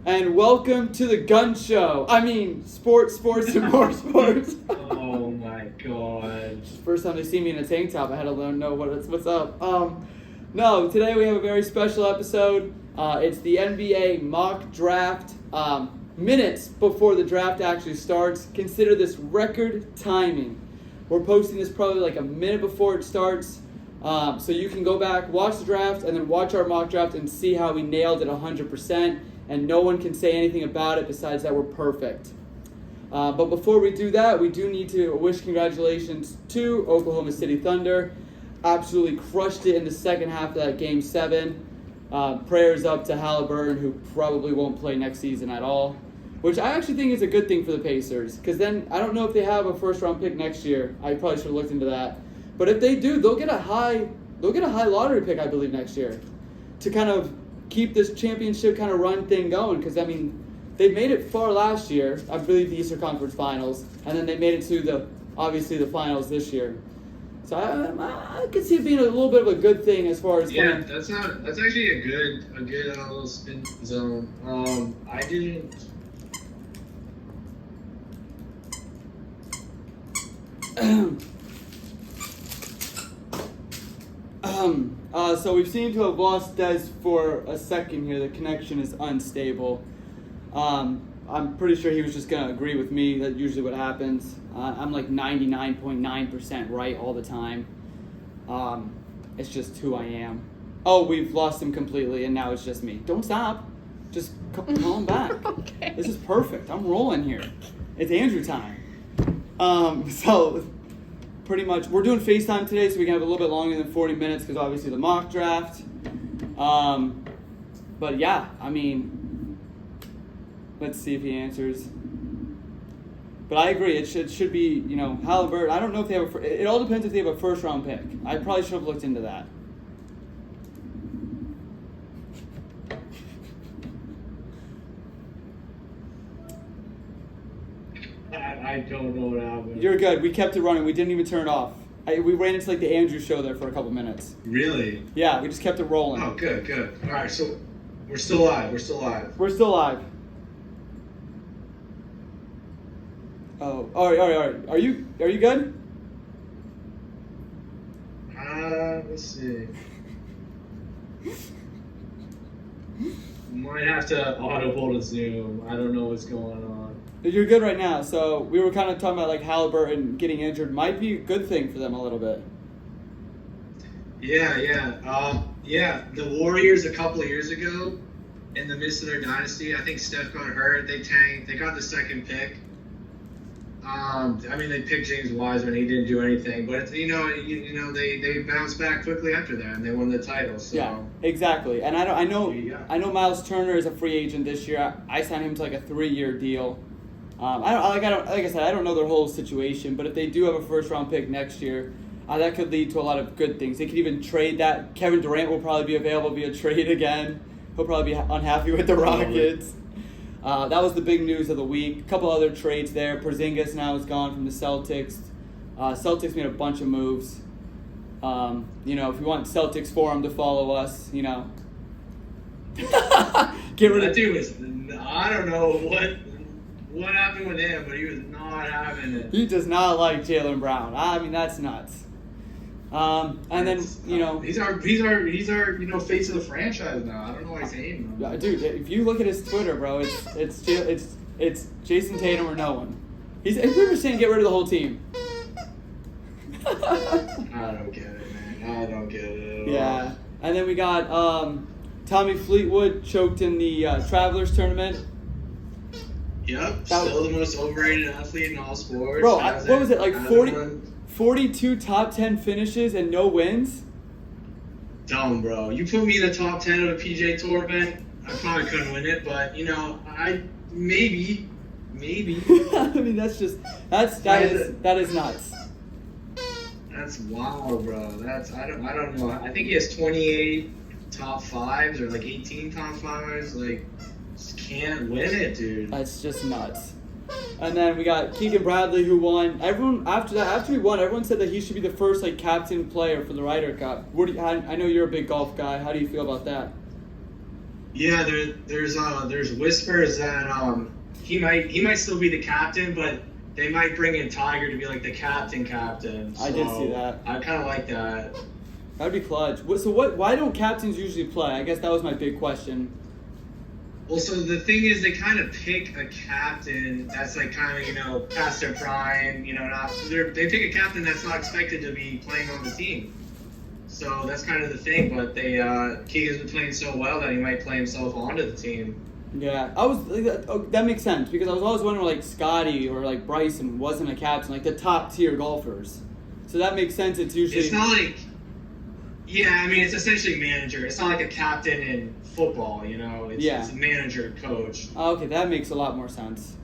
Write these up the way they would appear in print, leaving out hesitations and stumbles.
And welcome to the Gun Show. I mean, sports, and more sports. Oh my god. First time they see me in a tank top, I had to know what's up. No, today we have a very special episode. It's the NBA mock draft. Minutes before the draft actually starts. Consider this record timing. We're posting this probably like a minute before it starts. So you can go back, watch the draft, and then watch our mock draft and see how we nailed it 100%. And no one can say anything about it besides that we're perfect. But before we do that, we do need to wish congratulations to Oklahoma City Thunder. Absolutely crushed it in the second half of that Game 7. Prayers up to Halliburton, who probably won't play next season at all. Which I actually think is a good thing for the Pacers. Because then, I don't know if they have a first-round pick next year. I probably should have looked into that. But if they do, they'll get a high lottery pick, I believe, next year. To kind of keep this championship kind of run thing going, because I mean they made it far last year, I believe the Eastern Conference Finals, and then they made it to the finals this year. So I could see it being a little bit of a good thing as far as that's actually a good little spin zone. I didn't. So we seem to have lost Des for a second here. The connection is unstable. I'm pretty sure he was just going to agree with me. That's usually what happens. I'm like 99.9% right all the time. It's just who I am. Oh, we've lost him completely, and now it's just me. Don't stop. Just call him back. Okay. This is perfect. I'm rolling here. It's Andrew time. So pretty much, we're doing FaceTime today, so we can have a little bit longer than 40 minutes because obviously the mock draft. But yeah, I mean, let's see if he answers. But I agree, it should be, Halliburton. I don't know if they have it all depends if they have a first round pick. I probably should have looked into that. I don't know what happened. You're good. We kept it running. We didn't even turn it off. We ran into like the Andrew show there for a couple minutes. Really? Yeah, we just kept it rolling. Oh, good. All right, so we're still live. We're still live. Oh, all right. Are you good? Let's see. Might have to audible to Zoom. I don't know what's going on. You're good right now. So we were kind of talking about like Halliburton getting injured might be a good thing for them a little bit. Yeah. The Warriors a couple of years ago, in the midst of their dynasty, I think Steph got hurt. They tanked. They got the second pick. They picked James Wiseman. He didn't do anything, but they bounced back quickly after that, and they won the title. So. Yeah, exactly. And I know Miles Turner is a free agent this year. I signed him to like a 3-year deal. Like I said, I don't know their whole situation, but if they do have a first-round pick next year, that could lead to a lot of good things. They could even trade that. Kevin Durant will probably be available via trade again. He'll probably be unhappy with the Rockets. That was the big news of the week. A couple other trades there. Porzingis now is gone from the Celtics. Celtics made a bunch of moves. If you want Celtics Forum to follow us, Get rid of that dude was. I don't know what happened with him, but he was not having it. He does not like Jaylen Brown. I mean, that's nuts. He's our face of the franchise now. I don't know why he's hating him. Dude, if you look at his Twitter, bro, it's Jason Tatum or no one. He's pretty much saying get rid of the whole team. I don't get it, man. I don't get it at all. Yeah, and then we got Tommy Fleetwood choked in the Travelers tournament. Yep, still the most overrated athlete in all sports. Bro, what was it, like 42 top 10 finishes and no wins? Dumb, bro. You put me in the top 10 of a PJ Tour event, I probably couldn't win it, but, maybe. I mean, that is nuts. That's wild, bro. I don't know. I think he has 28 top 5s or like 18 top 5s. Like, just can't win it, dude. That's just nuts. And then we got Keegan Bradley, who won. After he won, everyone said that he should be the first captain player for the Ryder Cup. I know you're a big golf guy. How do you feel about that? Yeah, there's whispers that he might still be the captain, but they might bring in Tiger to be like the captain. I did see that. I kind of like that. That'd be clutch. Why don't captains usually play? I guess that was my big question. Well, so the thing is, they kind of pick a captain that's like kind of past their prime. They pick a captain that's not expected to be playing on the team. So that's kind of the thing. But Keegan's been playing so well that he might play himself onto the team. Yeah, that makes sense because I was always wondering like Scotty or like Bryson wasn't a captain, like the top tier golfers. So that makes sense. It's usually It's not like. Yeah, I mean it's essentially manager. It's not like a captain in football. It's a manager coach. Okay, that makes a lot more sense.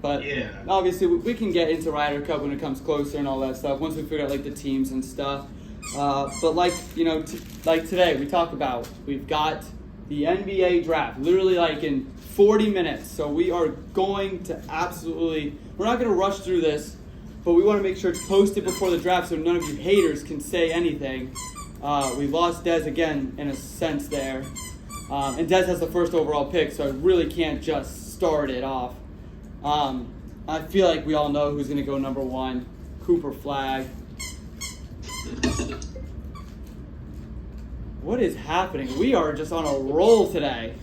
But yeah, obviously we can get into Ryder Cup when it comes closer and all that stuff once we figure out like the teams and stuff. But like like today we've got the NBA draft literally like in 40 minutes. So we are going to we're not going to rush through this, but we want to make sure it's posted before the draft so none of you haters can say anything. We lost Dez again in a sense there. And Dez has the first overall pick, so I really can't just start it off. I feel like we all know who's going to go number 1, Cooper Flag. What is happening? We are just on a roll today.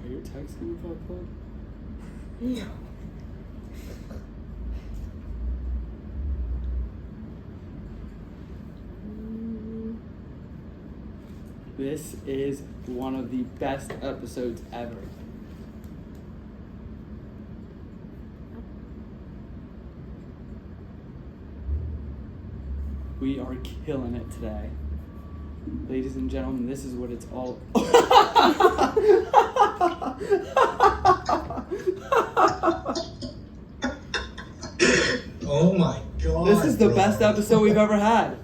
Are your texts going to plug? No. This is one of the best episodes ever. We are killing it today. Ladies and gentlemen, this is what it's all... Oh my god. This is the best episode we've ever had.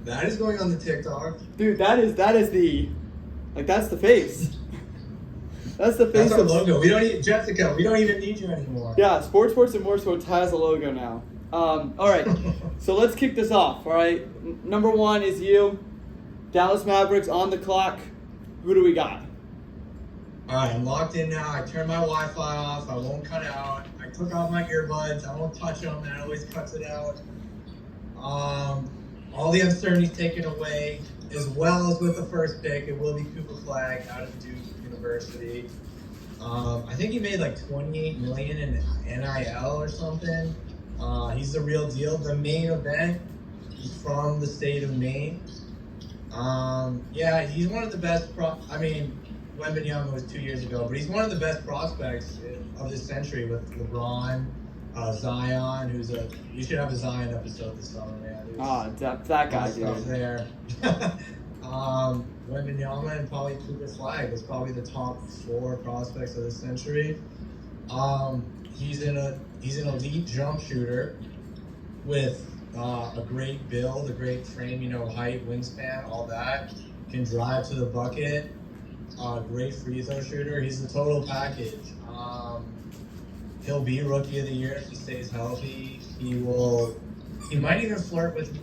That is going on the TikTok. Dude, that is the... Like, that's the face. That's the face That's our of... logo. We don't need Jessica. We don't even need you anymore. Yeah, Sports and More Sports has a logo now. All right, so let's kick this off. All right, number 1 is you, Dallas Mavericks on the clock. Who do we got? All right, I'm locked in now. I turned my Wi-Fi off. I won't cut out. I took off my earbuds. I won't touch them. That always cuts it out. All the uncertainty's taken away, as well as with the first pick. It will be Cooper Flag out of Duke University. I think he made like $28 million in NIL or something. He's the real deal. The main event, he's from the state of Maine. Yeah, he's one of the best. Wembanyama was 2 years ago, but he's one of the best prospects of this century with LeBron, Zion, we should have a Zion episode this summer, man. That guy, stuff dude. there. Wembanyama and probably Cooper Flag was probably the top 4 prospects of the century. He's an elite jump shooter with a great build, a great frame, height, wingspan, all that. Can drive to the bucket. Great free throw shooter. He's the total package. He'll be Rookie of the Year if he stays healthy. He might even flirt with.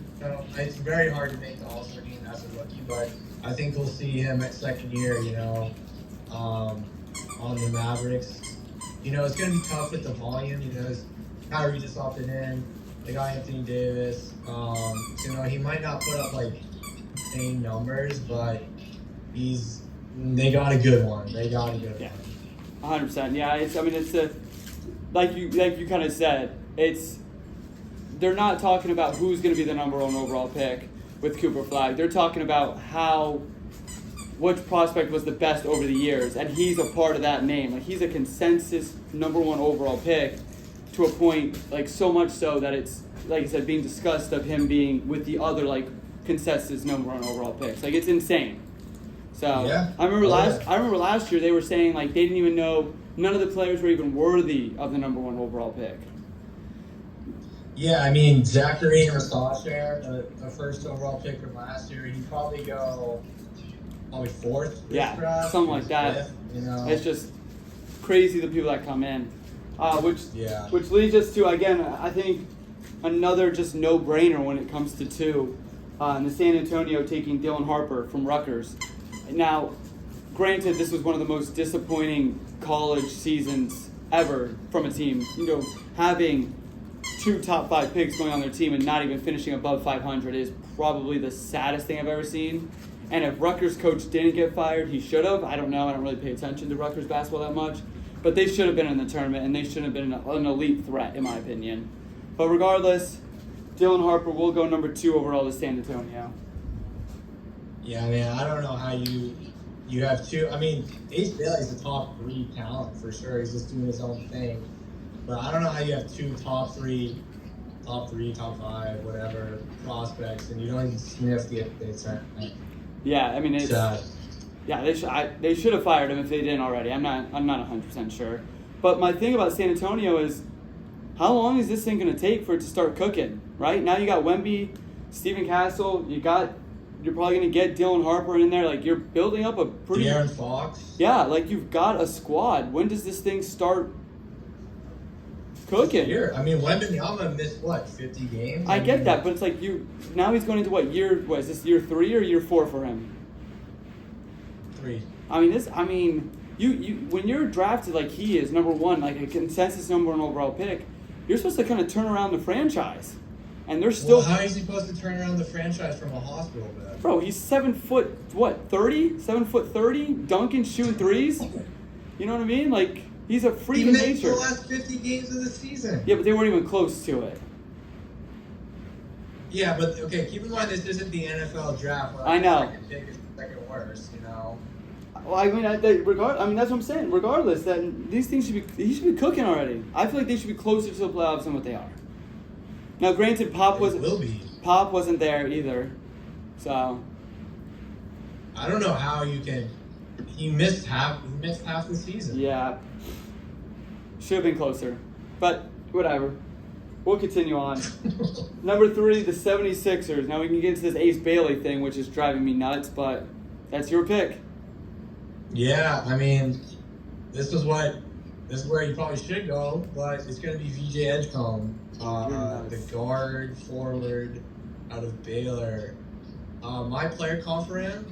It's very hard to make the All-Star game as a rookie, but I think we'll see him at second year. On the Mavericks. It's going to be tough with the volume. Kyrie just opted in. They got Anthony Davis. He might not put up like insane numbers, but they got a good one. Yeah, 100%. Yeah, it's like you kind of said. They're not talking about who's going to be the number 1 overall pick with Cooper Flag. They're talking about which prospect was the best over the years, and he's a part of that name. Like, he's a consensus number 1 overall pick to a point, like, so much so that it's, like I said, being discussed of him being with the other, like, consensus number 1 overall picks. Like, it's insane. So, yeah. I remember last year they were saying, like, they didn't even know, none of the players were even worthy of the number 1 overall pick. Yeah, Zachary Rasasher, the first overall pick from last year, he'd probably go 4th. Yeah, draft, something like that. 5th, It's just crazy the people that come in. Which Yeah. leads us to, again, I think another just no-brainer when it comes to two. And the San Antonio taking Dylan Harper from Rutgers. Now, granted, this was one of the most disappointing college seasons ever from a team. You know, having 2 top 5 picks going on their team and not even finishing above 500 is probably the saddest thing I've ever seen. And if Rutgers coach didn't get fired, he should have. I don't know. I don't really pay attention to Rutgers basketball that much. But they should have been in the tournament, and they should have been an elite threat, in my opinion. But regardless, Dylan Harper will go number 2 overall to San Antonio. Yeah, man, I don't know how you have 2. I mean, Ace Bailey's a top 3 talent for sure. He's just doing his own thing. But I don't know how you have 2 top 3, top 5, whatever, prospects, and you don't even sniff the sent. Yeah, I mean, it's... Yeah, they should have fired him if they didn't already. I'm not 100% sure. But my thing about San Antonio is, how long is this thing going to take for it to start cooking, right? Now you got Wemby, Stephen Castle, you're probably going to get Dylan Harper in there. Like, you're building up a pretty... De'Aaron Fox. Yeah, like, you've got a squad. When does this thing start cooking? I mean, Wembanyama missed, 50 games? I get that, but it's like now he's going into what is this year 3 or year 4 for him? 3. You when you're drafted like he is, number 1, like a consensus number 1 overall pick, you're supposed to kind of turn around the franchise. And they're still... Well, how is he supposed to turn around the franchise from a hospital bed? Bro, he's 7 foot, 30? 7 foot 30? Dunking, shooting threes? You know what I mean? Like, he's a freak He of missed nature. the last 50 games of the season. Yeah, but they weren't even close to it. Yeah, but, okay, keep in mind this isn't the NFL draft. Where I know. Second pick is second worst, you know? Well, I mean, that's what I'm saying. Regardless, that these things he should be cooking already. I feel like they should be closer to the playoffs than what they are. Now, granted, Pop wasn't there either, so I don't know how you can. He missed half the season. yeah, should have been closer, but whatever. We'll continue on. Number 3, the 76ers. Now we can get into this Ace Bailey thing, which is driving me nuts, but that's your pick. Yeah, I mean, this is where you probably should go, but it's going to be VJ Edgecombe, the guard forward out of Baylor. My player comp for him,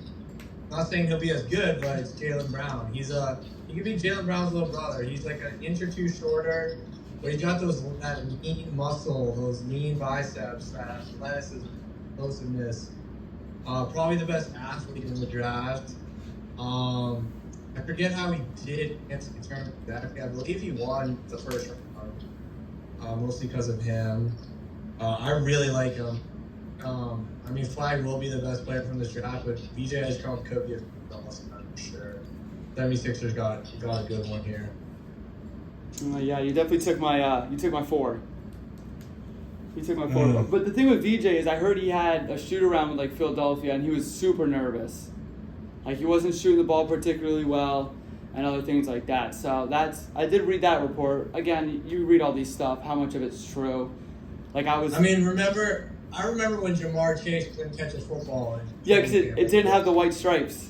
not saying he'll be as good, but it's Jaylen Brown. He could be Jaylen Brown's little brother. He's like an inch or 2 shorter, but he's got that lean muscle, those lean biceps, that athleticism, explosiveness. Probably the best athlete in the draft. I forget how he did against the tournament exactly. I believe he won the first round, mostly because of him. I really like him. I mean, Flag will be the best player from this draft, but VJ Edgecombe could be almost for sure. 76ers got a good one here. Yeah, you definitely took my 4. You took my 4. But the thing with VJ is I heard he had a shoot around with like Philadelphia, and he was super nervous. Like, he wasn't shooting the ball particularly well and other things like that. So I did read that report. Again, you read all these stuff, how much of it's true. Like, I remember when Jamar Chase couldn't catch a football. Yeah, because it didn't have the white stripes.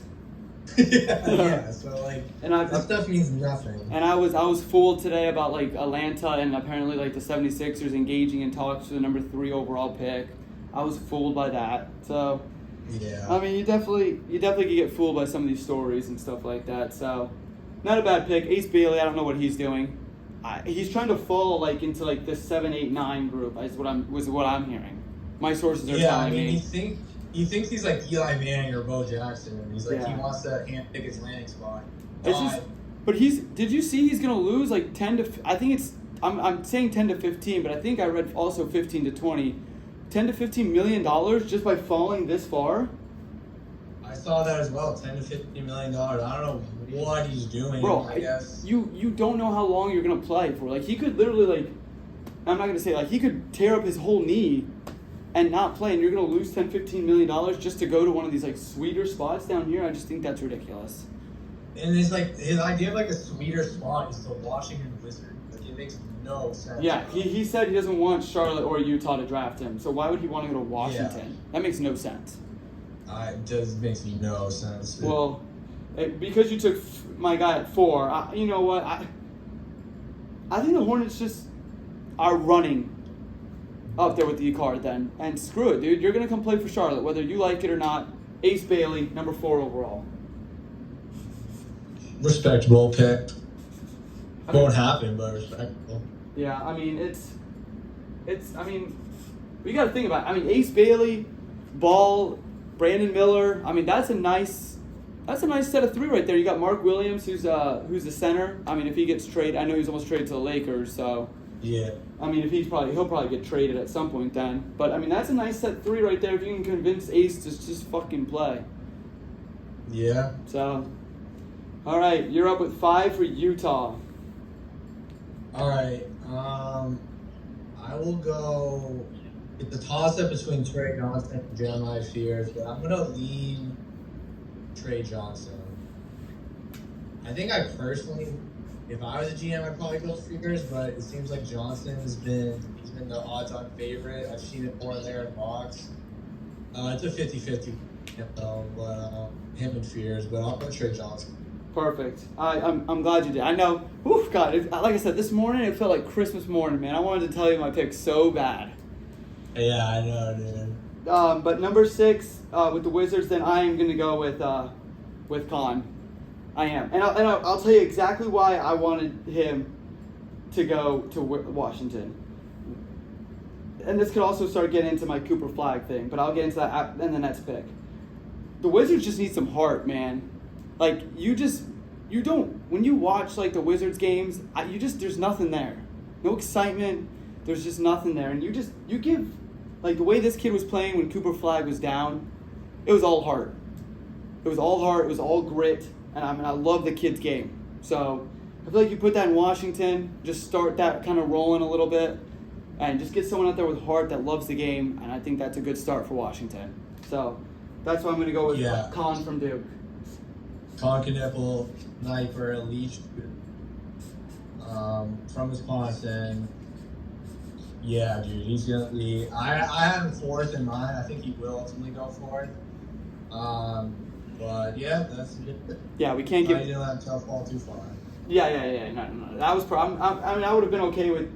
yeah, so like, and that stuff means nothing. And I was fooled today about like Atlanta and apparently like the 76ers engaging in talks for the number 3 overall pick. I was fooled by that. So... yeah. I mean, you definitely could get fooled by some of these stories and stuff like that. So, not a bad pick. Ace Bailey, I don't know what he's doing. He's trying to fall like into like the 7, 8, 9 group. Is what I'm hearing. My sources are telling me. He thinks he's like Eli Manning or Bo Jackson, and he's like he wants to handpick his landing spot. But did you see he's gonna lose like 10 to? I think it's. I'm saying 10 to 15, but I think I read also 15 to 20. $10 to $15 million just by falling this far? I saw that as well. $10 to $15 million. I don't know what he's doing. Bro, I guess you don't know how long you're gonna play for. Like, he could literally like, I'm not gonna say like he could tear up his whole knee and not play, and you're gonna lose $10-15 million just to go to one of these like sweeter spots down here. I just think that's ridiculous. And it's like his idea of like a sweeter spot is the Washington Wizards. Like, it makes no sense. Yeah, he said he doesn't want Charlotte or Utah to draft him. So why would he want to go to Washington? Yeah. That makes no sense. It just makes no sense. Well, because you took my guy at 4, you know what? I think the Hornets just are running up there with the card then. And screw it, dude. You're going to come play for Charlotte, whether you like it or not. Ace Bailey, number 4 overall. Respectable pick. Won't happen, but respectable. Yeah, I mean, we got to think about it. I mean, Ace Bailey, Ball, Brandon Miller. I mean, that's a nice set of 3 right there. You got Mark Williams, who's the center. I mean, if he gets traded, I know he's almost traded to the Lakers, so. Yeah. I mean, if he'll probably get traded at some point then. But I mean, that's a nice set 3 right there. If you can convince Ace to just fucking play. Yeah. So, all right, you're up with 5 for Utah. All right. I will go. It's a toss-up between Trey Johnson and Jeremiah Fears, but I'm gonna lean Trey Johnson. I think I personally, if I was a GM, I'd probably go Fears, but it seems like Johnson he's been the odds-on favorite. I've seen it more there in box. It's a 50-50, but him and Fears, but I'll put Trey Johnson. Perfect. I'm glad you did. I know. Oof, God. Like I said, this morning it felt like Christmas morning, man. I wanted to tell you my pick so bad. Yeah, I know, dude. But number 6 with the Wizards, then I am gonna go with Con. I am, and I'll tell you exactly why I wanted him to go to Washington. And this could also start getting into my Cooper Flag thing, but I'll get into that in the next pick. The Wizards just need some heart, man. Like, you don't, when you watch, like, the Wizards games, there's nothing there. No excitement. There's just nothing there. And you give, like, the way this kid was playing when Cooper Flag was down, it was all heart. It was all heart. It was all grit. And I love the kid's game. So, I feel like you put that in Washington, just start that kind of rolling a little bit, and just get someone out there with heart that loves the game, and I think that's a good start for Washington. So, that's why I'm going to go with Con from Duke. Conkinipple, sniper, leash, from Wisconsin. Yeah, dude, he's gonna be. I have him 4th in mind. I think he will ultimately go 4th. But yeah, that's it. Yeah, we can't give. I didn't let himself fall too far. Yeah. No. That was. I would have been okay with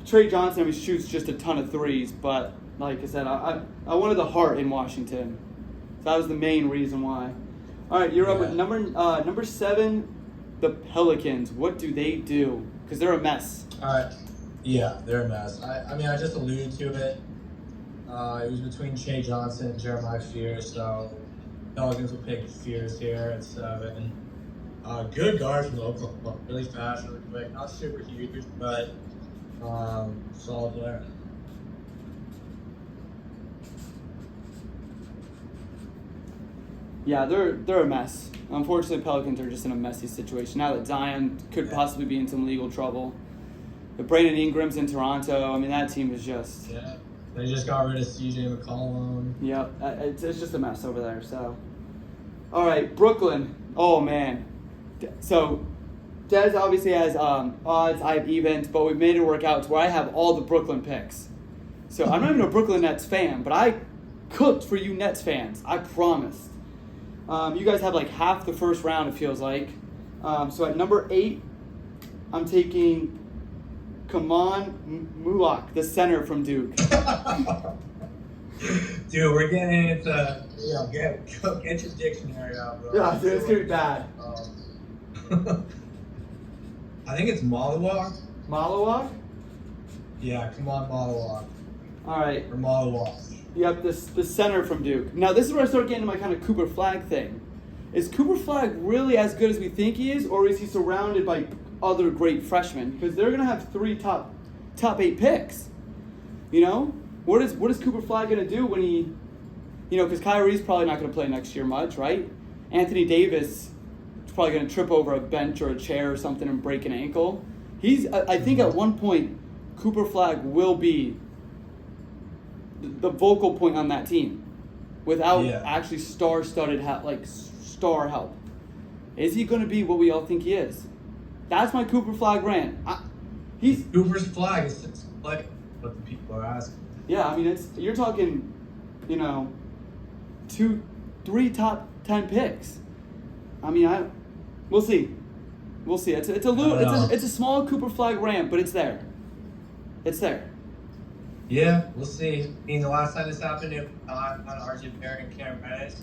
Trey Johnson. He shoots just a ton of 3s, but like I said, I wanted the heart in Washington. So that was the main reason why. All right, you're up with number 7, the Pelicans. What do they do? Because they're a mess. All right. Yeah, they're a mess. I mean, I just alluded to it. It was between Shea Johnson and Jeremiah Fears, so Pelicans will pick Fears here at 7. Good guard from Oklahoma, really fast, really quick. Not super huge, but solid player. Yeah, they're a mess. Unfortunately, Pelicans are just in a messy situation now that Zion could possibly be in some legal trouble. The Brandon Ingram's in Toronto. I mean, that team is just. Yeah, they just got rid of CJ McCollum. Yeah, it's just a mess over there. So, all right, Brooklyn. Oh man. So, Des obviously has odds. I have evens, but we've made it work out to where I have all the Brooklyn picks. So I'm not even a Brooklyn Nets fan, but I cooked for you Nets fans. I promised. You guys have like half the first round, it feels like. So at number 8, I'm taking Kaman Mulak, the center from Duke. Dude, we're getting into, get your dictionary out, bro. Yeah, dude, it's going to be bad. I think it's Malawak. Malawak? Yeah, come on, Malawak. All right. Or Malawak. Yep, the center from Duke. Now, this is where I start getting to my kind of Cooper Flag thing. Is Cooper Flag really as good as we think he is, or is he surrounded by other great freshmen? Because they're going to have 3 top 8 picks. You know? What is Cooper Flag going to do when he, because Kyrie's probably not going to play next year much, right? Anthony Davis is probably going to trip over a bench or a chair or something and break an ankle. I think at one point, Cooper Flag will be the vocal point on that team without actually star-studded star help. Is he going to be what we all think he is? That's my Cooper Flag rant. Cooper's Flag is like what the people are asking. Yeah, I mean you're talking, 2, 3 top 10 picks. I mean we'll see. It's a small Cooper Flag rant, but it's there. It's there. Yeah, we'll see. I mean, the last time this happened, it was on RJ Barrett and Cam Reddish.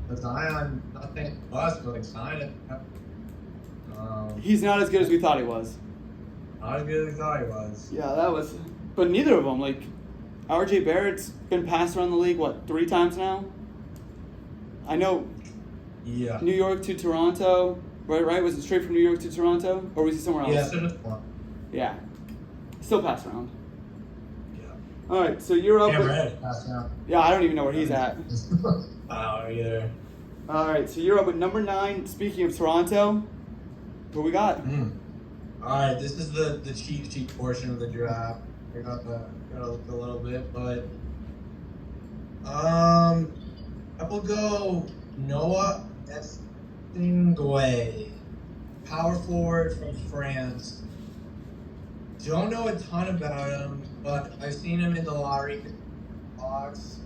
But Zion, nothing plus, but like Zion, He's not as good as we thought he was. not as good as I thought he was. Yeah, that was. But neither of them. Like, R.J. Barrett's been passed around the league, what, 3 times now? I know Yeah. New York to Toronto, right? Was it straight from New York to Toronto? Or was he somewhere else? Yeah, so just one. Yeah. Still passed around. Yeah. All right, so you're up Cam with... Reddish passed out. Yeah, I don't even know where he's at. I don't know either. All right, so you're up with number 9. Speaking of Toronto, who we got? All right, this is the cheat sheet portion of the draft. We're gonna look a little bit, but I will go Noah Estingway, power forward from France. Don't know a ton about him, but I've seen him in the lottery box.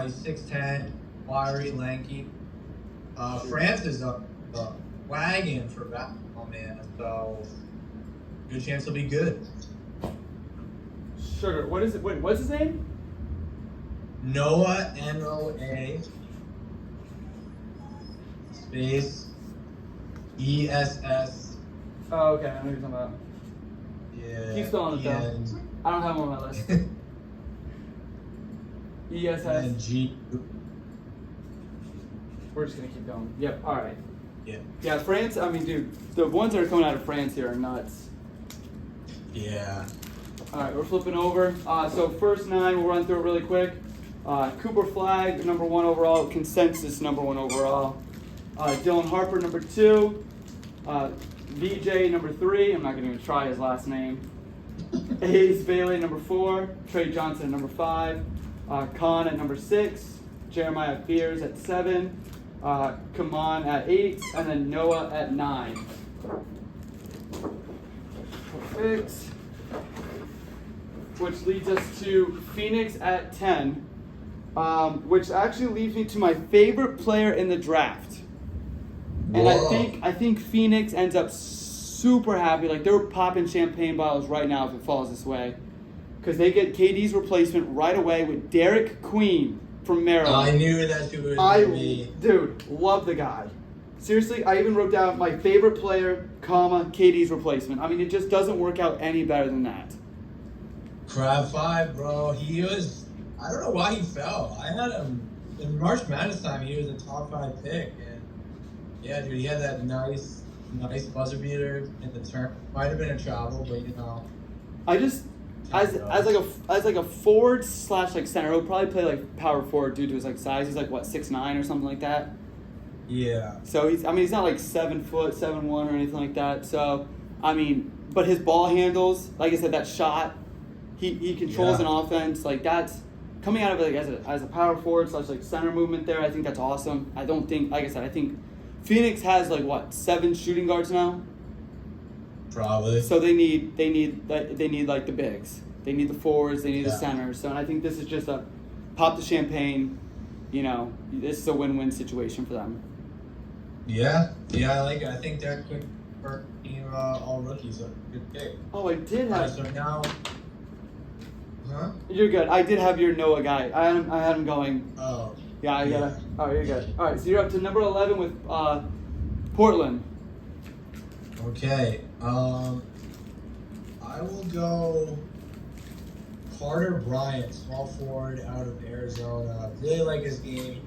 He's 6'10", wiry, lanky. France is a wagon for basketball, man. So good chance he'll be good. Sugar. What is it? Wait, what's his name? Noah Noa space ESS. Oh, okay. I know who you're talking about. Yeah. Keep spelling it, though. and- I don't have him on my list. ESS. and G. We're just gonna keep going. Yep. All right. Yeah. Yeah, France. I mean, dude, the ones that are coming out of France here are nuts. Yeah. All right, we're flipping over. So first 9, we'll run through it really quick. Cooper Flag, number 1 overall. Consensus, number 1 overall. Dylan Harper, number 2. VJ, number 3. I'm not gonna even try his last name. Ace Bailey, number 4. Trey Johnson, number 5. Khan at number 6. Jeremiah Fears at 7. Kaman at 8. And then Noah at 9. Perfect. Which leads us to Phoenix at 10. Which actually leads me to my favorite player in the draft. And Whoa. I think Phoenix ends up super happy. Like, they're popping champagne bottles right now if it falls this way. Because they get KD's replacement right away with Derek Queen from Maryland. I knew that you would be. Dude, love the guy. Seriously, I even wrote down my favorite player, comma, KD's replacement. I mean, it just doesn't work out any better than that. Crab 5, bro. He was. I don't know why he fell. I had him in March Madness time. He was a top 5 pick, and yeah, dude, he had that nice buzzer beater in the turn. Might have been a travel, but you know. I just as like a forward / like center, he'll probably play like power forward due to his like size. He's like what 6'9" or something like that. Yeah. So he's not like 7 foot, 7'1" or anything like that. So I mean, but his ball handles, like I said, that shot, he controls an offense. Like, that's coming out of it like as a power forward / like center movement there. I think that's awesome. I don't think, like I said, I think Phoenix has like what 7 shooting guards now. Probably. So they need like the bigs. They need the forwards. They need the Yeah. centers. So and I think this is just a pop the champagne. You know, this is a win-win situation for them. Yeah, I like it. I think they're quick for being all rookies. A good pick. Oh, I did Alright, have. so now, huh? You're good. I did have your Noah guy. I had him going. Oh, Yeah, I Yeah. gotta. Oh, you're good. All right, so you're up to number 11 with Portland. okay. I will go Carter Bryant, small forward out of Arizona. Really like his game.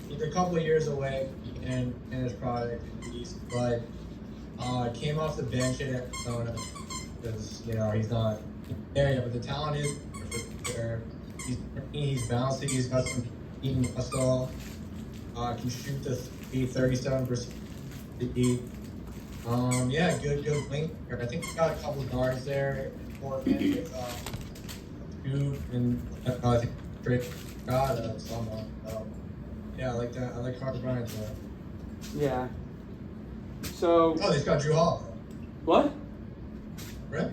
He's a couple of years away and his product in the East, but came off the bench at Arizona because he's not there yet, but the talent is there. He's bouncy. He's got some eating muscle. Can shoot the 37%. Yeah, good link. I think we got a couple of guards there. Portland with two and I think Drake got someone. Yeah, I like that. I like Carter Bryant there. Yeah. So Oh, he's got Drew Hall. what? Right?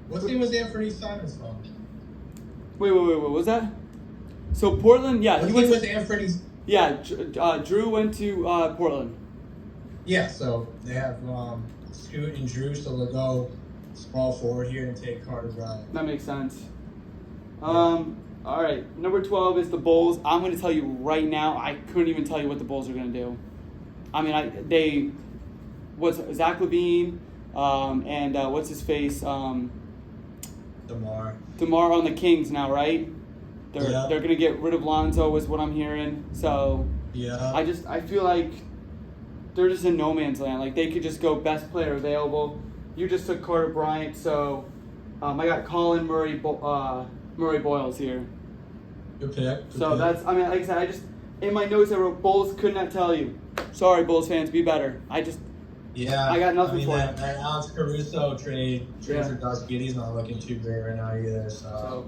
What team was Anthony Simons from? Wait. What was that? So Portland, yeah, What he team went. was To, Anthony? yeah, Drew went to Portland. Yeah, so they have Scoot and Drew, so they'll go small forward here and take Carter Bryant. That makes sense. All right, number 12 is the Bulls. I'm going to tell you right now, I couldn't even tell you what the Bulls are going to do. I mean, Zach LaVine, and what's his face? DeMar. DeMar on the Kings now, right? They're Yeah. going to get rid of Lonzo, is what I'm hearing. So Yeah. I feel like they're just in no man's land. Like, they could just go best player available. You just took Carter Bryant, so I got Colin Murray Boyles here. Good pick. So like I said, I just in my notes I wrote Bulls could not tell you. Sorry, Bulls fans, be better. I got nothing for that, you. that Alex Caruso trade Yeah. for Gus Giddy's not looking too great right now either. So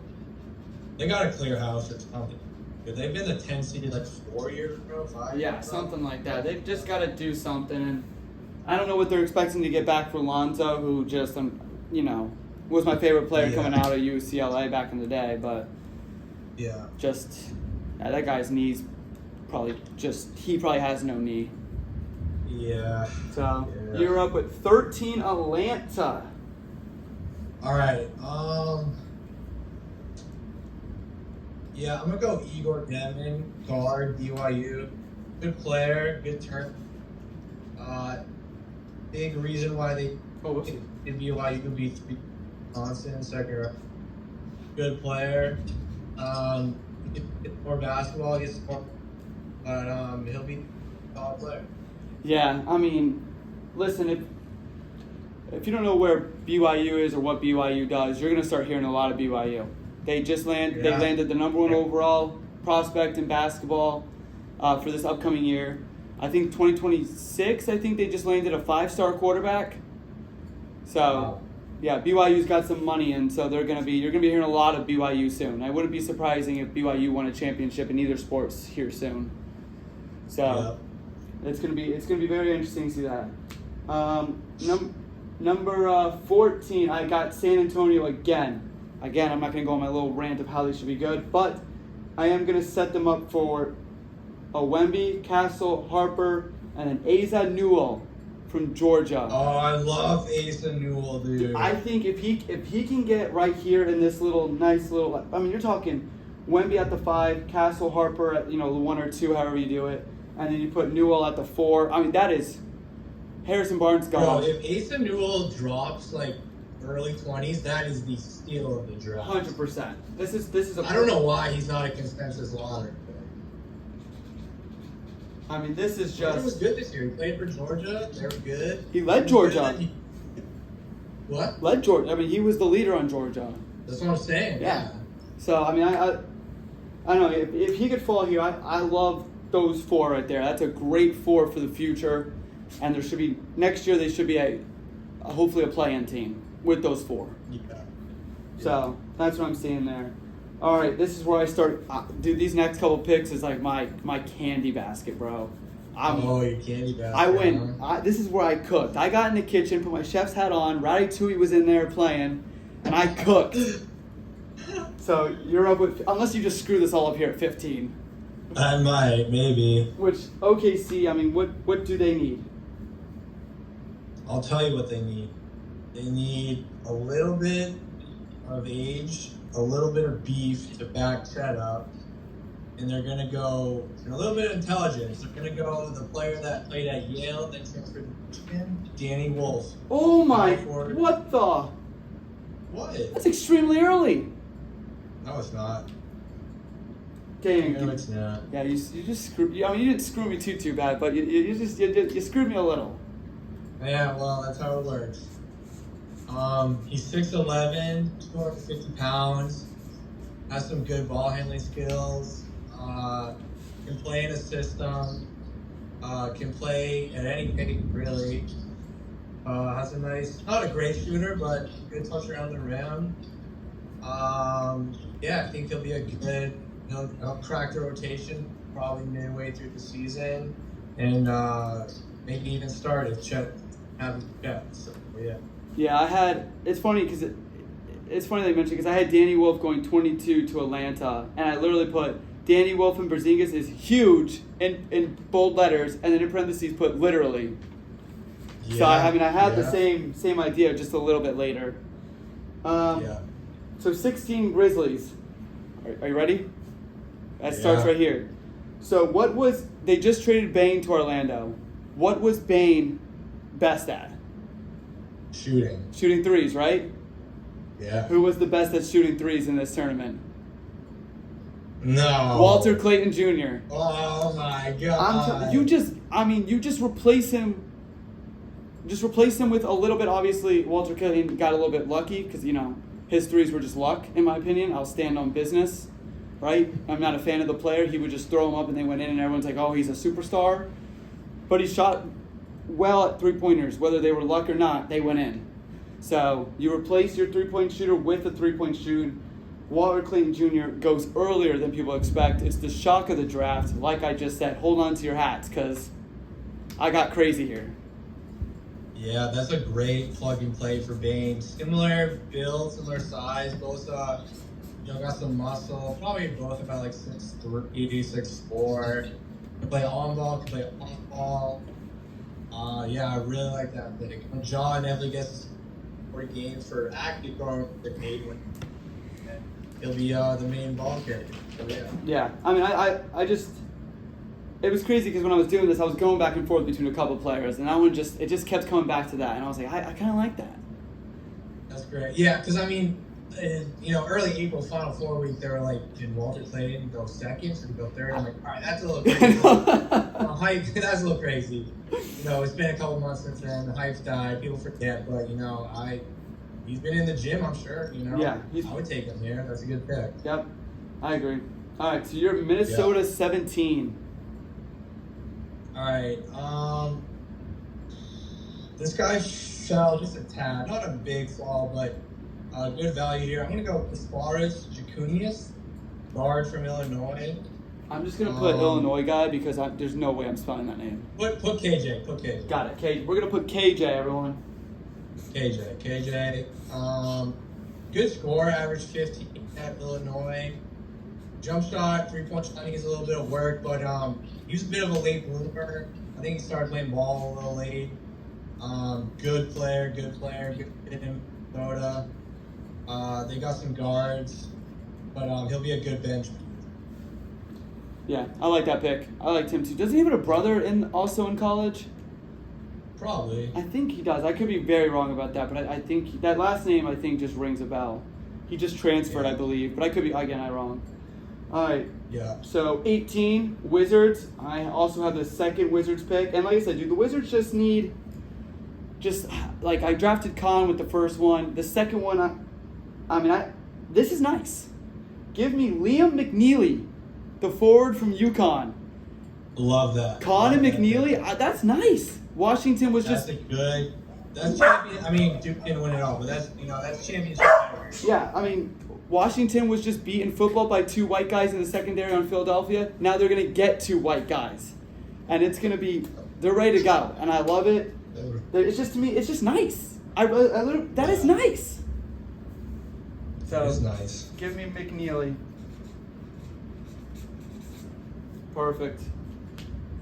they got to clear house or something. They've been the 10 seed like 4 years in a row, 5 years Yeah, in a row. something like that. They've just got to do something, and I don't know what they're expecting to get back for Lonzo, who just was my favorite player coming out of UCLA back in the day, but Yeah. that guy's knees he probably has no knee. Yeah. So Yeah. you're up with 13 Atlanta. All right. Yeah, I'm gonna go Igor Demon, guard, BYU. Good player, good turn. Big reason why they in BYU could be Wisconsin second round. Good player. He gets more basketball, he gets more, but he'll be a solid player. Yeah, I mean, listen, if you don't know where BYU is or what BYU does, you're gonna start hearing a lot of BYU. They landed the number 1 overall prospect in basketball for this upcoming year. I think 2026. I think they just landed a 5-star quarterback. So, Wow. yeah, BYU's got some money, and so you're gonna be hearing a lot of BYU soon. I wouldn't be surprising if BYU won a championship in either sports here soon. So. It's gonna be very interesting to see that. Number 14, I got San Antonio again. Again, I'm not gonna go on my little rant of how they should be good, but I am gonna set them up for a Wemby, Castle, Harper, and an Asa Newell from Georgia. Oh, I love Asa Newell, dude. I think if he can get right here in this nice little, I mean, you're talking Wemby at the 5, Castle, Harper at the 1 or 2, however you do it. And then you put Newell at the 4. I mean, that is Harrison Barnes gone. Bro, if Asa Newell drops like early 20s, that is the steal of the draft. 100%. This is a. I don't know why he's not a consensus lottery. I mean, this is Georgia was just. good this year. He played for Georgia. They were good. He led Georgia. What? Led Georgia. I mean, he was the leader on Georgia. That's what I'm saying. Yeah. So I mean, I don't know if he could fall here. I love those 4 right there. That's a great 4 for the future, and there should be next year. They should be hopefully a play-in team with those 4. Yeah. So that's what I'm seeing there. All right, this is where I start. Dude, these next couple picks is like my candy basket, bro. Your candy basket. I went. This is where I cooked. I got in the kitchen, put my chef's hat on. Ratatouille was in there playing, and I cooked. So you're up with, unless you just screw this all up here at 15. I might, maybe. Which OKC, I mean, what do they need? I'll tell you what they need. They need a little bit of age, a little bit of beef to back that up, and they're going to go, and a little bit of intelligence. They're going to go the player that played at Yale, then transferred to Michigan, Danny Wolf. Oh my! Forward. What the? What? That's extremely early. No, it's not. Okay, No, it's not. yeah, you just screwed. I mean, you didn't screw me too bad, but you screwed me a little. Yeah, well, that's how it works. He's 6'11", 250 pounds, has some good ball handling skills, can play in a system, can play at any pace, really. Has a nice, not a great shooter, but good touch around the rim. Yeah, I think he'll be a good, he'll crack the rotation probably midway through the season, and maybe even start if Chet haven't Chet. So yeah. Yeah, it's funny because it's funny they mentioned because I had Danny Wolf going 22 to Atlanta, and I literally put Danny Wolf and Porzingis is huge in bold letters, and then in parentheses put literally. So I mean, I had the yeah. same idea, just a little bit later. Yeah. So 16 Grizzlies. Are you ready? That starts right here. So they just traded Bane to Orlando. What was Bane best at? Shooting threes, right? Yeah. Who was the best at shooting threes in this tournament? No. Walter Clayton Jr. Oh my God. You just replace him. Just replace him with a little bit. Obviously, Walter Clayton got a little bit lucky because his threes were just luck, in my opinion. I'll stand on business, right? I'm not a fan of the player. He would just throw them up and they went in, and everyone's like, "Oh, he's a superstar." But he shot well at three-pointers, whether they were luck or not. They went in. So you replace your three-point shooter with a three-point shooter. Walter Clayton Jr. goes earlier than people expect. It's the shock of the draft. Like I just said, hold on to your hats because I got crazy here. Yeah, that's a great plug and play for Bane. Similar build, similar size. Both, got some muscle. Probably both about like 6'3", 6'4". Can play on ball, can play off ball. Yeah, I really like that pick. When John Neville gets 40 games for actually throwing the eight, he'll be the main ball carrier. So, yeah. Yeah, I mean, I just, it was crazy because when I was doing this, I was going back and forth between a couple players, and that one it just kept coming back to that, and I was like, I kind of like that. That's great. Yeah, because I mean, early April Final Four week, they were like, did Walter Clayton go second? Should he go third? I'm like, all right, that's a little crazy. Hype, that's a little crazy. It's been a couple months since then. The hype's died. People forget, but he's been in the gym. I'm sure. Yeah, I would take him here. That's a good pick. Yep, I agree. All right, so you're Minnesota 17. All right. This guy fell just a tad. Not a big fall, but good value here. I'm gonna go Kasparas Jacunius, guard from Illinois. I'm just gonna put Illinois guy because there's no way I'm spelling that name. Put KJ. Put KJ. Got it. KJ. We're gonna put KJ, everyone. KJ. Good score, average 15 at Illinois. Jump shot, 3-point shot needs a little bit of work, but he was a bit of a late bloomer. I think he started playing ball a little late. Good player, good fit in Minnesota. They got some guards, but he'll be a good bench. Yeah, I like that pick. I liked him too. Doesn't he have a brother also in college? Probably. I think he does. I could be very wrong about that, but I think that last name just rings a bell. He just transferred, I believe, but I could be I'm wrong. All right. Yeah. So 18 Wizards. I also have the second Wizards pick, and like I said, dude, the Wizards just need. I drafted Khan with the first one. The second one, this is nice. Give me Liam McNeely, the forward from UConn. Love that. Khan and McNeely, that's nice. Washington was that's champion. I mean, Duke didn't win it all, but that's championship. Yeah, Washington was just beating football by two white guys in the secondary on Philadelphia. Now they're going to get two white guys. And it's going to be, they're ready to go. And I love it. It's just, to me, it's just nice. That is nice. So, that is nice. Give me McNeely. Perfect.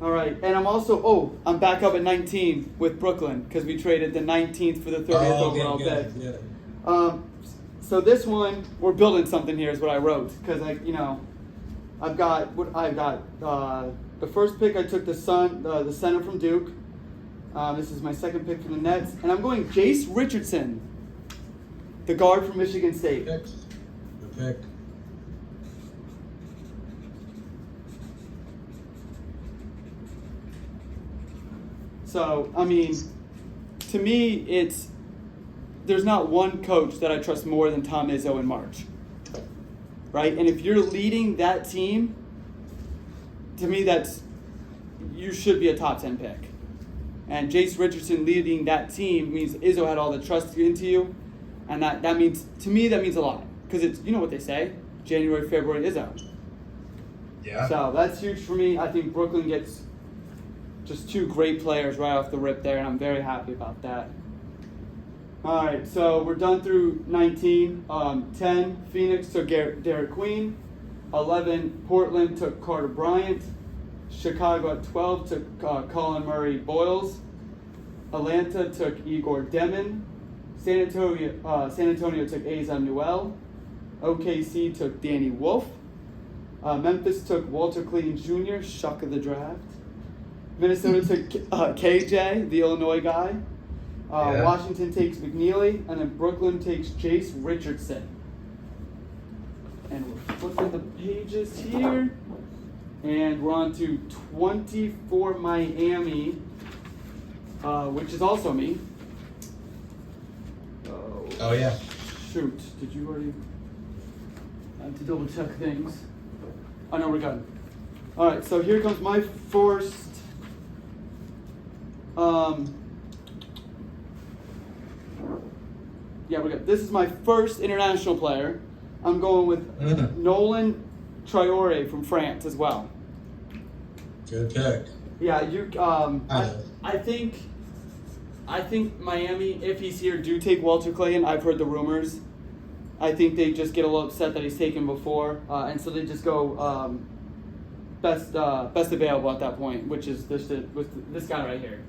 All right, and I'm back up at 19 with Brooklyn because we traded the 19th for the 30th overall pick. Yeah. So this one, we're building something here is what I wrote because I've got the first pick I took the center from Duke. This is my second pick for the Nets, and I'm going Jace Richardson, the guard from Michigan State. Good pick. So, to me, there's not one coach that I trust more than Tom Izzo in March. Right? And if you're leading that team, to me, you should be a top 10 pick. And Jace Richardson leading that team means Izzo had all the trust into you. And that means, to me, that means a lot. Because it's, what they say, January, February, Izzo. Yeah. So that's huge for me. I think Brooklyn gets just two great players right off the rip there, and I'm very happy about that. All right, so we're done through 19. 10, Phoenix took Derek Queen. 11, Portland took Carter Bryant. Chicago at 12 took Colin Murray Boyles. Atlanta took Igor Demon. San Antonio took Azam Newell. OKC took Danny Wolf. Memphis took Walter Clayton Jr., shuck of the draft. Minnesota took KJ, the Illinois guy. Yeah. Washington takes McNeely, and then Brooklyn takes Jace Richardson. And we're flipping the pages here. And we're on to 24 Miami, which is also me. Oh yeah. Shoot, did you already? I have to double check things. Oh no, we're good. All right, so here comes my first. Yeah, we're good. This is my first international player. I'm going with Nolan Traore from France as well. Good pick. Yeah, you. I I think Miami, if he's here, do take Walter Clayton. I've heard the rumors. I think they just get a little upset that he's taken before, and so they just go best available at that point, which is this guy right here.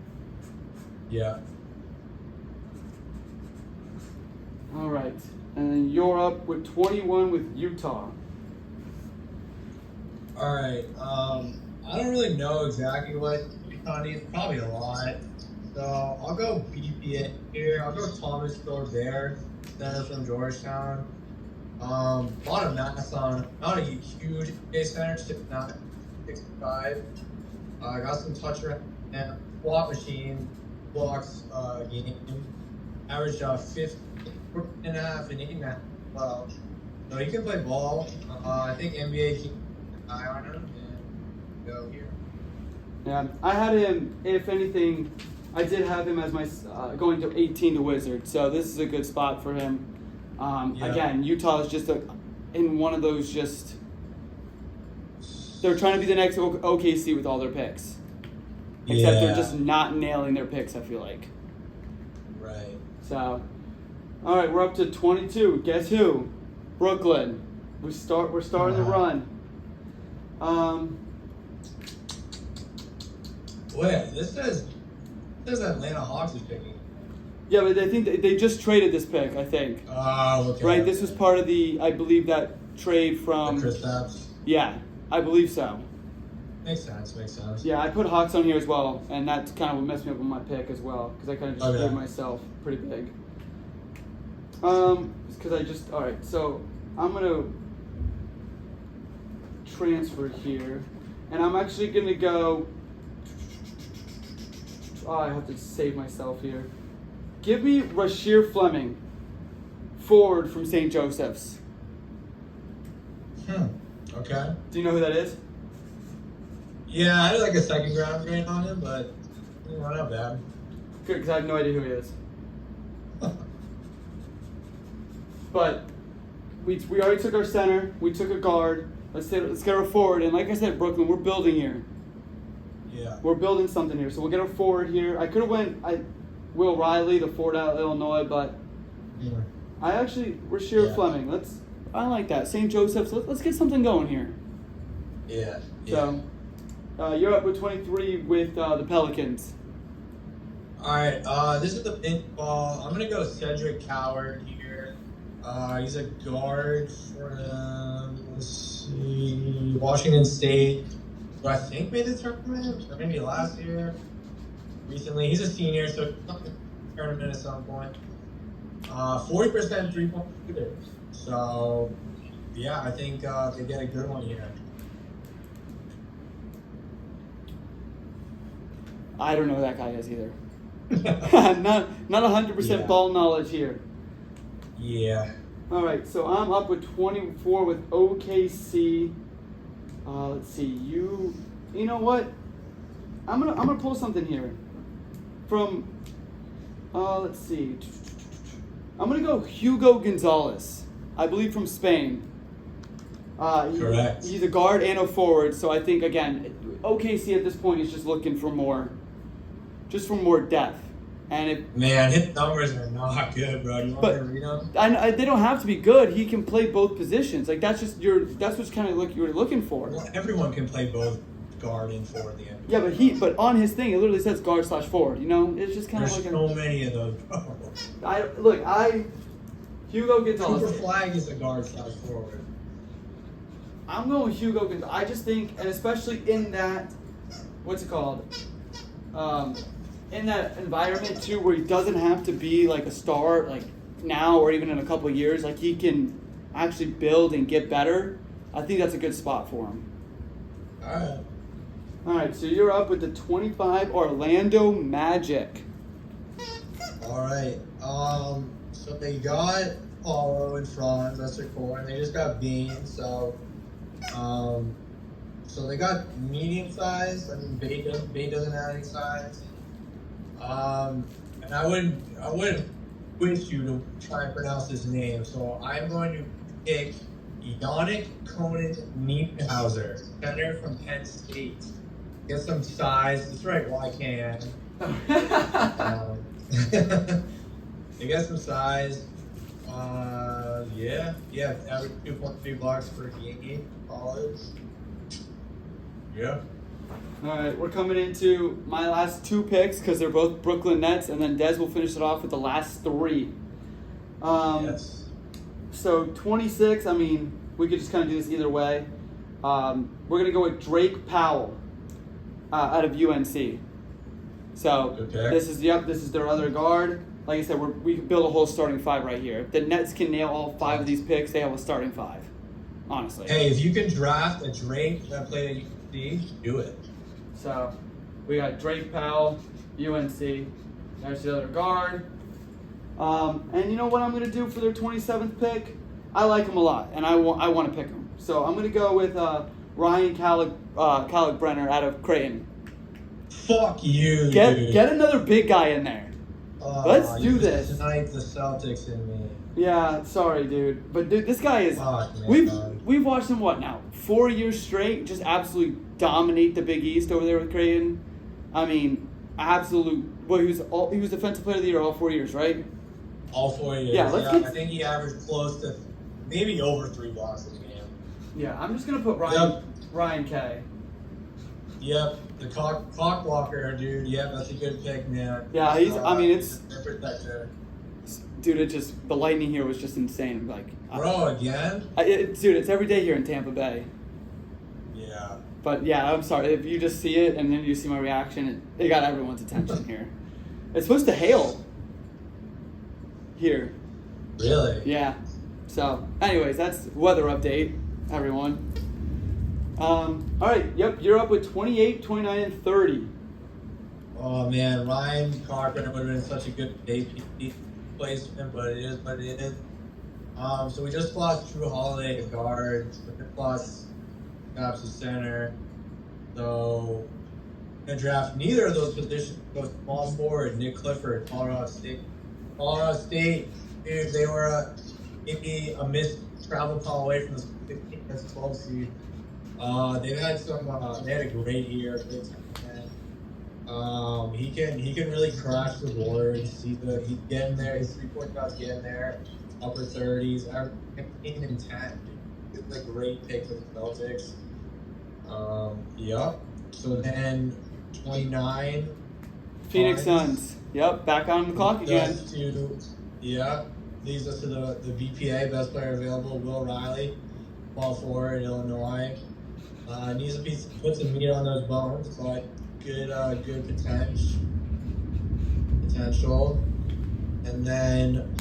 Yeah. All right, and then you're up with 21 with Utah. All right. I don't really know exactly what UConn needs. Probably a lot. So I'll go BPA here. I'll go Thomas Gobert, center from Georgetown. A lot of mass on. Not a huge base center, not 6'5". Got some touch and block machine, blocks game. Averaged 50.5 and 8.5. Well, so he can play ball. I think NBA keep an eye on him and go here. Yeah, I had him. If anything, I did have him as my going to 18 to Wizards. So this is a good spot for him. Yeah. Again, Utah is just in one of those just. They're trying to be the next OKC with all their picks. Except they're just not nailing their picks, I feel like. Right. So, all right, we're up to 22. Guess who? Brooklyn. We're starting the run. Wait, this says Atlanta Hawks is picking. Yeah, but I think they just traded this pick, I think. Oh, okay. Right, this was part of I believe that trade from. The Kristaps. Yeah, I believe so. Makes sense. Yeah, I put Hawks on here as well, and that's kind of what messed me up with my pick as well, because I kind of just screwed myself pretty big. Because all right, so I'm gonna transfer here, and I'm actually gonna go. Oh, I have to save myself here. Give me Rasheer Fleming, forward from St. Joseph's. Okay. Do you know who that is? Yeah, I had like a second round grade on him, but not bad. Good, because I have no idea who he is. But we already took our center. We took a guard. Let's get our forward. And like I said, Brooklyn, we're building here. Yeah. We're building something here. So we'll get our forward here. I could have went Will Riley, the forward out of Illinois, but I actually Rasheer Fleming. I like that. St. Joseph's. Let's get something going here. Yeah. So you're up with 23 with the Pelicans. All right. This is the pink ball. I'm gonna go Cedric Coward here. He's a guard for let's see, Washington State. Who I think made the tournament, or maybe last year. Recently, he's a senior, so tournament at some point. 40% 3-point shooter. So, yeah, I think they get a good one here. I don't know who that guy is either. not 100% ball knowledge here. Yeah. All right, so I'm up with 24 with OKC. Let's see, you know what? I'm gonna pull something here from. Let's see. I'm gonna go Hugo Gonzalez. I believe from Spain. Correct. He's a guard and a forward, so I think again, OKC at this point is just looking for more depth. And his numbers are not good, bro. You want to read them? They don't have to be good. He can play both positions. Like that's what's kind of you're looking for. Well, everyone can play both guard and forward the end. Yeah, but on his thing it literally says guard/forward. You know, it's just kind There's of like so many of those, bro. Hugo Gonzalez. Cooper Flag is a guard/forward. I'm going with Hugo Gonzalez. I just think, and especially in that, what's it called? In that environment too, where he doesn't have to be like a star, like now or even in a couple of years, like he can actually build and get better. I think that's a good spot for him. Alright. All right, so you're up with the 25 Orlando Magic. Alright. So they got Paulo in front, that's their core, and they just got Bean, so they got medium size. I mean, Bay doesn't have any size. And I wouldn't wish you to try and pronounce his name, so I'm going to pick Yannick Conan Nienhauser, center from Penn State. Get some size. That's right, well, I can. They get some size. Average 2.3 blocks per game. College. Yeah. All right, we're coming into my last two picks because they're both Brooklyn Nets, and then Des will finish it off with the last three. Yes. So 26, I mean, we could just kind of do this either way. We're going to go with Drake Powell out of UNC. So Okay. this is their other guard. Like I said, we could build a whole starting five right here. If the Nets can nail all five of these picks, they have a starting five, honestly. Hey, if you can draft a Drake that played at UNC, do it. So we got Drake Powell, UNC. There's the other guard. And you know what I'm going to do for their 27th pick? I like him a lot, and I want to pick him. So I'm going to go with Ryan Kalkbrenner out of Creighton. Fuck you, dude. Get another big guy in there. Let's do you this. Tonight the Celtics in me. Yeah, sorry, dude. But dude, this guy is. Fuck, man. We've watched him what now? 4 years straight, just absolutely dominate the Big East over there with Creighton. I mean, absolute. Well, he was defensive player of the year all 4 years, right? All 4 years. Yeah, I think he averaged close to maybe over 3 blocks a game. Yeah, I'm just gonna put Ryan K. Yep, the cock walker, dude. Yep, that's a good pick, man. Yeah, he's. I mean, it's. Protector. Dude, it just the lightning here was just insane. Like, Bro, again? dude, it's every day here in Tampa Bay. Yeah. But yeah, I'm sorry if you just see it and then you see my reaction. It got everyone's attention here. It's supposed to hail here. Really? Yeah. So, anyways, that's weather update, everyone. All right. Yep. You're up with 28, 29, and 30. Oh man, Ryan Carpenter would have been such a good day placement, but it is what it is. So we just lost Drew Holiday at guard, plus Caps at center. So gonna draft neither of those positions. Go small forward, Nick Clifford, Colorado State. Colorado State, dude, they were maybe a missed travel call away from the 15 as 12 seed. They've had some. They had a great year. He can really crash the boards. He's getting there. His 3-point shot's getting there. Upper 30s, 15 and 10. It's a great pick for the Celtics. Yep. So then 29. Phoenix Suns. Yep. Back on the clock again. Leads us to the BPA, best player available, Will Riley, ball forward, Illinois. Needs to put some meat on those bones, but good potential. And then,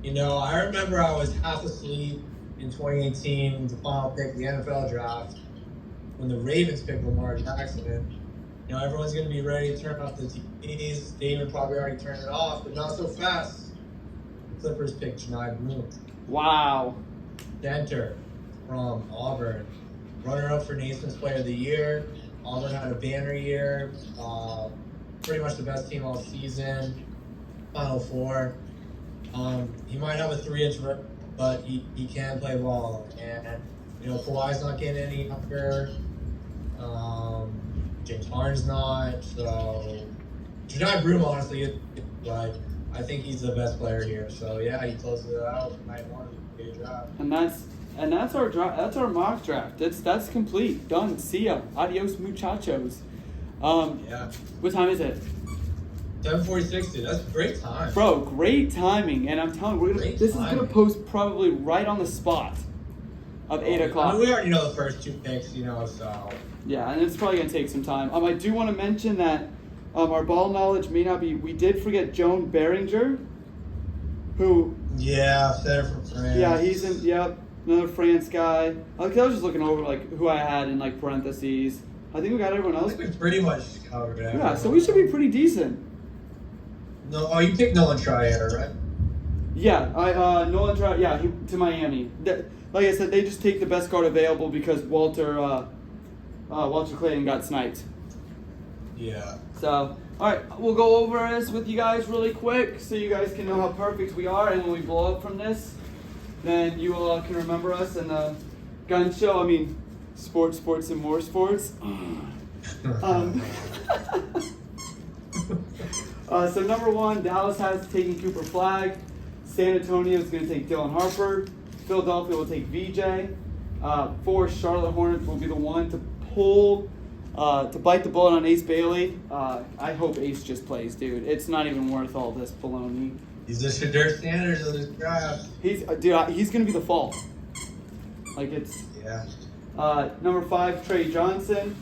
I remember I was half asleep in 2018, the final pick, the NFL draft, when the Ravens picked Lamar Jackson. Everyone's going to be ready to turn off the TVs. David probably already turned it off, but not so fast. The Clippers picked Janai Bloom. Wow. Center from Auburn. Runner-up for Naismith's Player of the Year. Auburn had a banner year. Pretty much the best team all season. Final Four. He might have a 3-inch rip, but he can play ball. And, Kawhi's not getting any younger. James Harden's not. So, Janai Broom, honestly, but I think he's the best player here. So, yeah, he closes it out. Night one. Good job. And that's our that's our mock draft. That's complete. Done. See ya. Adios, muchachos. Yeah. What time is it? 7:46, dude. That's a great time. Bro, great timing. And I'm telling you, Great this is gonna timing. post probably right on the spot of 8 I o'clock. mean, we already know the first 2 picks, you know, so. Yeah, and it's probably gonna take some time. I do want to mention that our ball knowledge may not be. We did forget Joan Behringer, who Yeah, center from France. yeah, he's in. Yep, another France guy. Like, I was just looking over like who I had in like parentheses. I think we got everyone I else. think we pretty much covered it. Yeah, so we should be pretty decent. No, oh, you picked Nolan Trier, right? Yeah, Nolan Trout. Yeah, to Miami. Like I said, they just take the best guard available because Walter Clayton got sniped. Yeah. So, all right, we'll go over this with you guys really quick so you guys can know how perfect we are. And when we blow up from this, then you all can remember us and the gun show. I mean, sports, and more sports. So number 1, Dallas has taken Cooper Flag. San Antonio is going to take Dylan Harper. Philadelphia will take VJ. 4, Charlotte Hornets will be the one to pull, to bite the bullet on Ace Bailey. I hope Ace just plays, dude. It's not even worth all this baloney. He's the Shadur Sanders of this draft. He's going to be the fall. Like it's. Yeah. Number 5, Trey Johnson.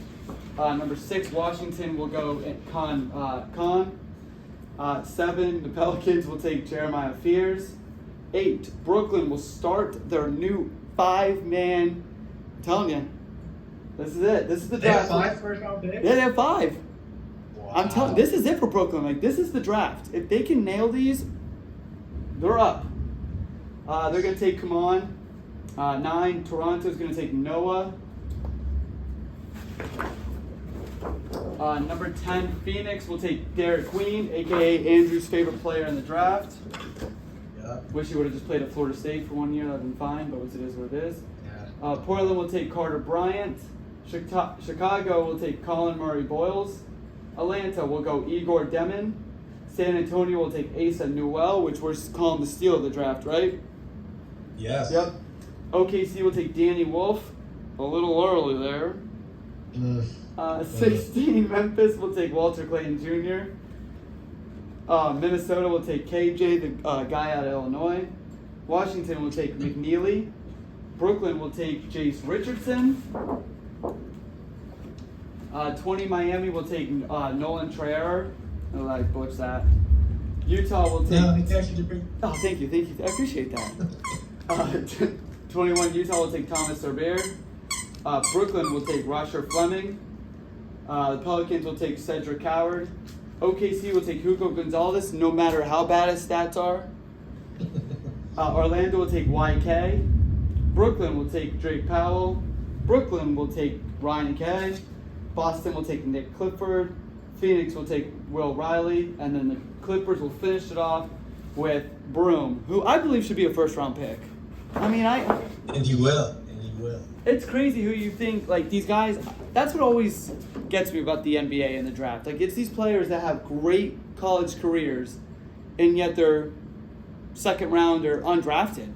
Number 6, Washington will go Con. 7, the Pelicans will take Jeremiah Fears. 8, Brooklyn will start their new 5-man. I'm telling you, this is it. This is the They have draft. 5 first-round picks? Yeah, they have 5. Wow. I'm telling. This is it for Brooklyn. Like, this is the draft. If they can nail these, they're up. They're gonna take Kaman. 9, Toronto's gonna take Noah. Number 10, Phoenix will take Derek Queen, aka Andrew's favorite player in the draft. Yeah. Wish he would have just played at Florida State for 1 year. That'd been fine, but it is what it is. Yeah. Portland will take Carter Bryant. Chicago will take Colin Murray Boyles. Atlanta will go Igor Demon. San Antonio will take Asa Newell, which we're calling the steal of the draft, right? Yes. Yep. OKC will take Danny Wolf. A little early there. 16, Memphis will take Walter Clayton Jr. Minnesota will take KJ, the guy out of Illinois. Washington will take McNeely. Brooklyn will take Jace Richardson. 20, Miami will take Nolan Trier. Oh, I butchered that. Utah will take. No, it's actually pretty. Oh, thank you. I appreciate that. 21, Utah will take Thomas Sorbier. Brooklyn will take Rasher Fleming. The Pelicans will take Cedric Howard. OKC will take Hugo Gonzalez, no matter how bad his stats are. Orlando will take YK. Brooklyn will take Drake Powell. Brooklyn will take Ryan Kay. Boston will take Nick Clifford. Phoenix will take Will Riley. And then the Clippers will finish it off with Broom, who I believe should be a first-round pick. I mean, And he will. And he will. it's crazy who you think, like, these guys, that's what always gets me about the NBA and the draft. Like, it's these players that have great college careers, and yet they're second round or undrafted.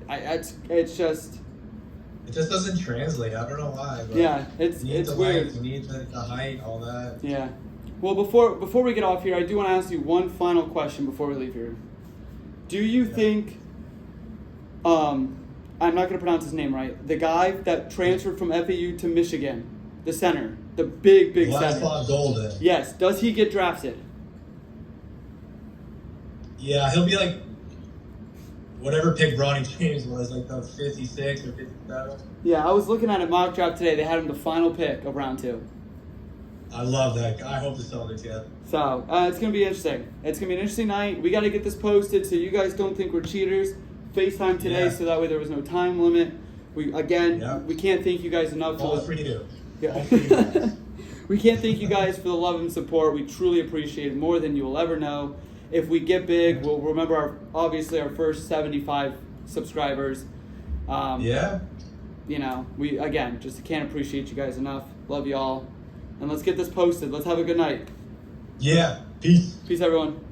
It's just... It just doesn't translate. I don't know why. But Yeah, it's you need the weird. length, you need the height, all that. Yeah. Well, before we get off here, I do want to ask you one final question before we leave here. Do you think, I'm not going to pronounce his name right, the guy that transferred from FAU to Michigan, the center, the big center. Vladislav Golden. Yes. Does he get drafted? Yeah, he'll be like whatever pick Bronny James was, like the 56 or 57. Yeah, I was looking at a mock draft today. They had him the final pick of round 2. I love that guy. I hope the Celtics get. So, it's going to be interesting. It's going to be an interesting night. We got to get this posted so you guys don't think we're cheaters. FaceTime today Yeah. so that way there was no time limit. We Yeah. we can't thank you guys enough All for for you. Yeah. All for you guys. We can't thank you guys for the love and support. We truly appreciate it more than you will ever know. If we get big, we'll remember our first 75 subscribers. Yeah. You know, we again just can't appreciate you guys enough. Love y'all. And let's get this posted. Let's have a good night. Yeah. Peace. Peace, everyone.